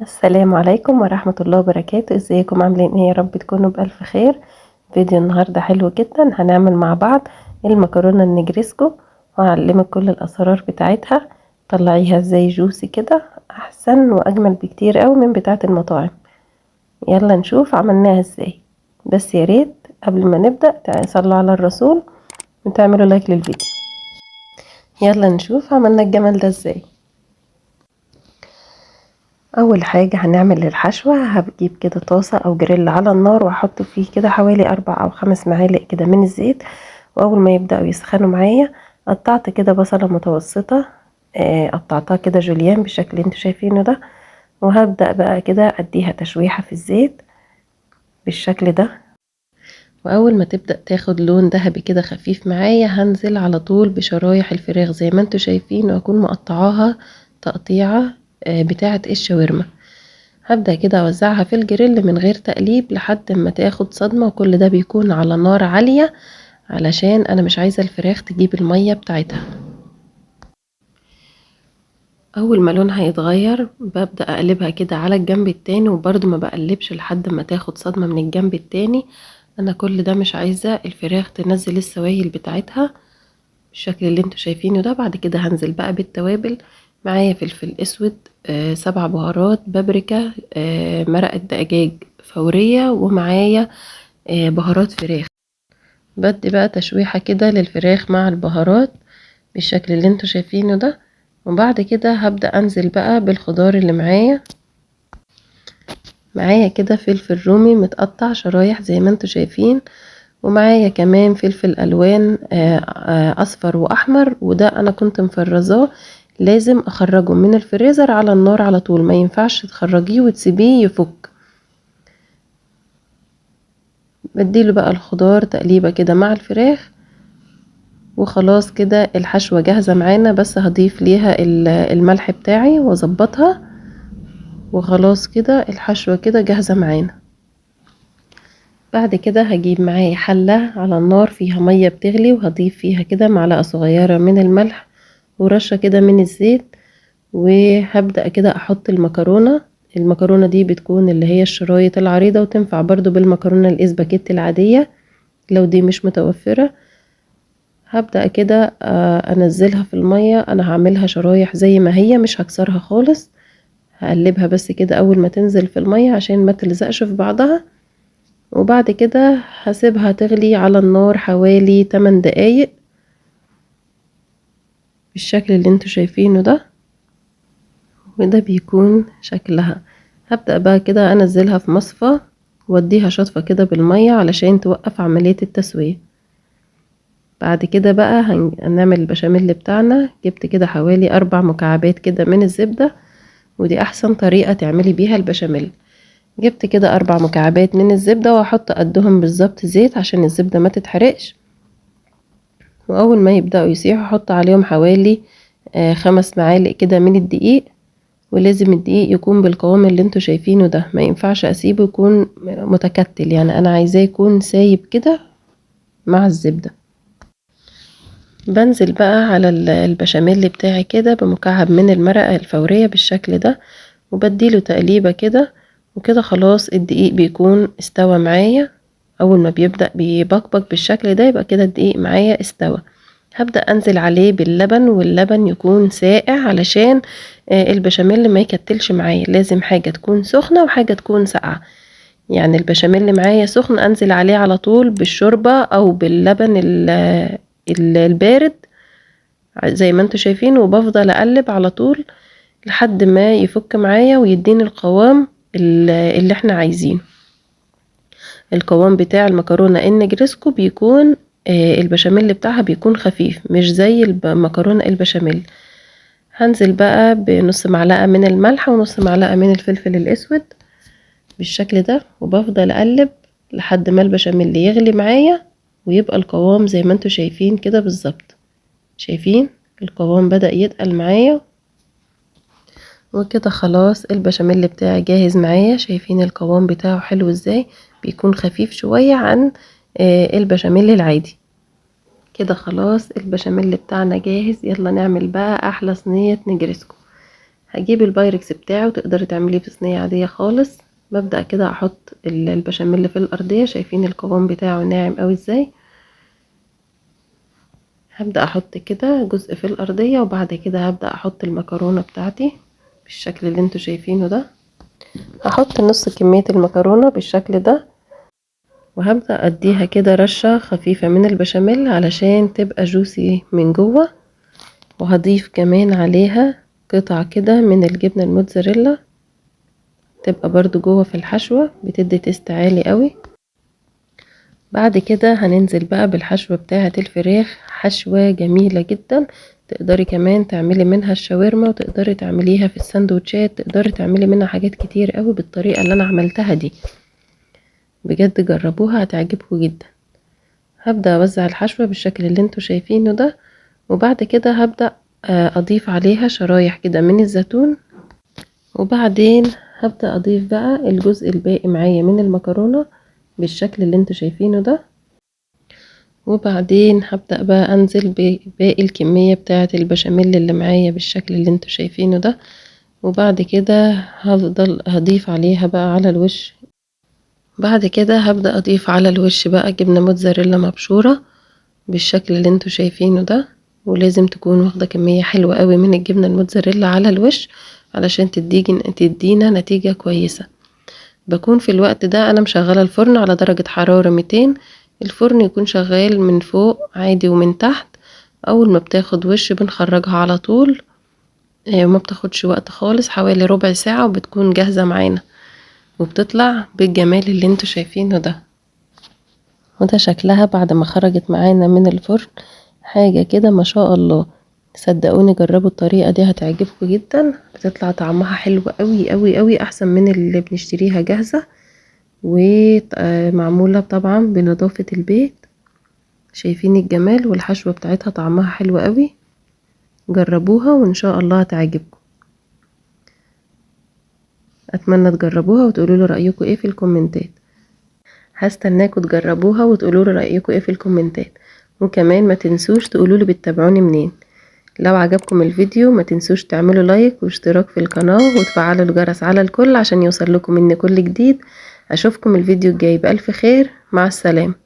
السلام عليكم ورحمة الله وبركاته. ازيكم عاملين ايه؟ يا رب تكونوا بألف خير. فيديو النهاردة حلو جدا، هنعمل مع بعض المكرونة النجريسكو وهعلمك كل الأسرار بتاعتها. طلعيها ازاي جوسي كده، احسن واجمل بكتير قوي من بتاعة المطاعم. يلا نشوف عملناها ازاي. بس يا ريت قبل ما نبدأ تصلوا على الرسول وتعملوا لايك للفيديو. يلا نشوف عملنا الجمال ده ازاي. اول حاجة هنعمل الحشوة، هجيب كده طاسة او جريل على النار واحط فيه كده حوالي 4 أو 5 معالق كده من الزيت. واول ما يبدأوا يسخنوا معايا قطعت كده بصلة متوسطة، قطعتها كده جوليان بالشكل اللي انتوا شايفينه ده. وهبدأ بقى كده اديها تشويحة في الزيت بالشكل ده. واول ما تبدأ تاخد لون ذهبي كده خفيف معايا هنزل على طول بشرايح الفراخ زي ما انتوا شايفين، واكون مقطعاها تقطيعة بتاعة الشاورما. هبدأ كده اوزعها في الجريل من غير تقليب لحد ما تاخد صدمة، وكل ده بيكون على نار عالية علشان انا مش عايزة الفراخ تجيب المية بتاعتها. اول ما لونها يتغير ببدأ اقلبها كده على الجنب التاني، وبرضو ما بقلبش لحد ما تاخد صدمة من الجنب التاني. انا كل ده مش عايزة الفراخ تنزل السوائل بتاعتها بالشكل اللي انتوا شايفينه ده. بعد كده هنزل بقى بالتوابل. معايا فلفل اسود، 7 بهارات، بابريكا، مرقة دجاج فورية، ومعايا بهارات فراخ. بدي بقى تشويحة كده للفراخ مع البهارات بالشكل اللي انتوا شايفينه ده. وبعد كده هبدأ انزل بقى بالخضار اللي معايا كده فلفل رومي متقطع شرايح زي ما انتوا شايفين، ومعايا كمان فلفل الوان اصفر واحمر، وده انا كنت مفرزاه. لازم اخرجه من الفريزر على النار على طول، ما ينفعش تخرجيه وتسيبيه يفك. بديله بقى الخضار تقليبه كده مع الفراخ، وخلاص كده الحشوة جاهزة معانا. بس هضيف ليها الملح بتاعي واظبطها، وخلاص كده الحشوة كده جاهزة معانا. بعد كده هجيب معايا حلة على النار فيها مية بتغلي، وهضيف فيها كده معلقة صغيرة من الملح ورشة كده من الزيت. وهبدأ كده احط المكرونة دي بتكون اللي هي الشرايط العريضة، وتنفع برضو بالمكرونة الاسباجيتي العادية لو دي مش متوفرة. هبدأ كده انزلها في المية. انا هعملها شرايح زي ما هي، مش هكسرها خالص، هقلبها بس كده اول ما تنزل في المية عشان ما تلزقش في بعضها. وبعد كده هسيبها تغلي على النار حوالي 8 دقايق بالشكل اللي انتوا شايفينه ده. وده بيكون شكلها. هبدأ بقى كده انزلها في مصفى واديها شطفة كده بالمية علشان توقف عملية التسوية. بعد كده بقى هنعمل البشاميل بتاعنا. جبت كده حوالي 4 مكعبات كده من الزبدة، ودي احسن طريقة تعملي بيها البشاميل. جبت كده 4 مكعبات من الزبدة، واحط قدهم بالظبط زيت عشان الزبدة ما تتحرقش. واول ما يبدأوا يسيحوا احط عليهم حوالي 5 معالق كده من الدقيق. ولازم الدقيق يكون بالقوام اللي انتوا شايفينه ده، ما ينفعش اسيبه يكون متكتل، يعني انا عايزاه يكون سايب كده مع الزبدة. بنزل بقى على البشاميل بتاعي كده بمكعب من المرقة الفورية بالشكل ده، وبديله تقليبة كده. وكده خلاص الدقيق بيكون استوى معايا. اول ما بيبدأ بيبقبق بالشكل ده يبقى كده الدقيق معايا استوى. هبدأ انزل عليه باللبن، واللبن يكون ساقع علشان البشاميل ما يكتلش معايا. لازم حاجة تكون سخنة وحاجة تكون ساقعة. يعني البشاميل معايا سخن انزل عليه على طول بالشوربة او باللبن البارد زي ما انتوا شايفين، وبفضل اقلب على طول لحد ما يفك معايا ويديني القوام اللي احنا عايزينه. القوام بتاع المكرونة النجرسكو بيكون البشاميل بتاعها بيكون خفيف، مش زي المكرونة البشاميل. هنزل بقى بنص معلقة من الملح ونص معلقة من الفلفل الاسود بالشكل ده، وبفضل اقلب لحد ما البشاميل يغلي معايا ويبقى القوام زي ما انتوا شايفين كده بالظبط. شايفين القوام بدأ يتقل معايا. وكده خلاص البشاميل بتاعي جاهز معايا. شايفين القوام بتاعه حلو ازاي، بيكون خفيف شوية عن البشاميل العادي. كده خلاص البشاميل بتاعنا جاهز. يلا نعمل بقى احلى صينية نجرسكو. هجيب البايركس بتاعه، تقدري تعمليه في صينيه عاديه خالص. ببدأ كده احط البشاميل في الارضيه، شايفين القوام بتاعه ناعم قوي ازاي. هبدأ احط كده جزء في الارضيه، وبعد كده هبدأ احط المكرونه بتاعتي بالشكل اللي انتوا شايفينه ده. هحط نص كميه المكرونه بالشكل ده، وهبدأ اديها كده رشه خفيفه من البشاميل علشان تبقى جوسي من جوه. وهضيف كمان عليها قطع كده من الجبنه الموتزاريلا، تبقى برضو جوه في الحشوة، بتدي تيست عالي قوي. بعد كده هننزل بقى بالحشوة بتاعة الفراخ، حشوة جميلة جدا. تقدري كمان تعملي منها الشاورما، وتقدري تعمليها في السندوتشات، تقدري تعملي منها حاجات كتير قوي بالطريقة اللي انا عملتها دي. بجد جربوها هتعجبكم جدا. هبدأ اوزع الحشوة بالشكل اللي انتوا شايفينه ده، وبعد كده هبدأ اضيف عليها شرايح كده من الزيتون. وبعدين هبدأ اضيف بقى الجزء الباقي معايا من المكرونة بالشكل اللي انتوا شايفينه ده. وبعدين هبدأ بقى انزل بباقي الكمية بتاعة البشاميل اللي معايا بالشكل اللي انتوا شايفينه ده. وبعد كده هفضل هضيف عليها بقى على الوش. بعد كده هبدأ اضيف على الوش بقى جبنة موتزاريلا مبشورة بالشكل اللي انتوا شايفينه ده. ولازم تكون واخدة كمية حلوة قوي من الجبنة الموتزاريلا على الوش علشان تدينا نتيجة كويسة. بكون في الوقت ده انا مشغلة الفرن على درجة حرارة 200. الفرن يكون شغال من فوق عادي ومن تحت. اول ما بتاخد وش بنخرجها على طول، وما بتاخدش وقت خالص، حوالي ربع ساعة وبتكون جاهزة معانا، وبتطلع بالجمال اللي انتوا شايفينه ده. وده شكلها بعد ما خرجت معانا من الفرن، حاجة كده ما شاء الله. صدقوني جربوا الطريقة دي هتعجبكم جدا. بتطلع طعمها حلو قوي قوي قوي، احسن من اللي بنشتريها جاهزة، ومعمولة طبعا بنظافة البيت. شايفين الجمال، والحشوة بتاعتها طعمها حلو قوي. جربوها وان شاء الله هتعجبكم. اتمنى تجربوها وتقولوا لي رأيكم ايه في الكومنتات. هستناكم تجربوها وتقولوا لي رأيكم ايه في الكومنتات. وكمان ما تنسوش تقولوا لي بتتابعوني منين. لو عجبكم الفيديو ما تنسوش تعملوا لايك واشتراك في القناة، وتفعلوا الجرس على الكل عشان يوصل لكم مني كل جديد. اشوفكم الفيديو الجاي بألف خير. مع السلامة.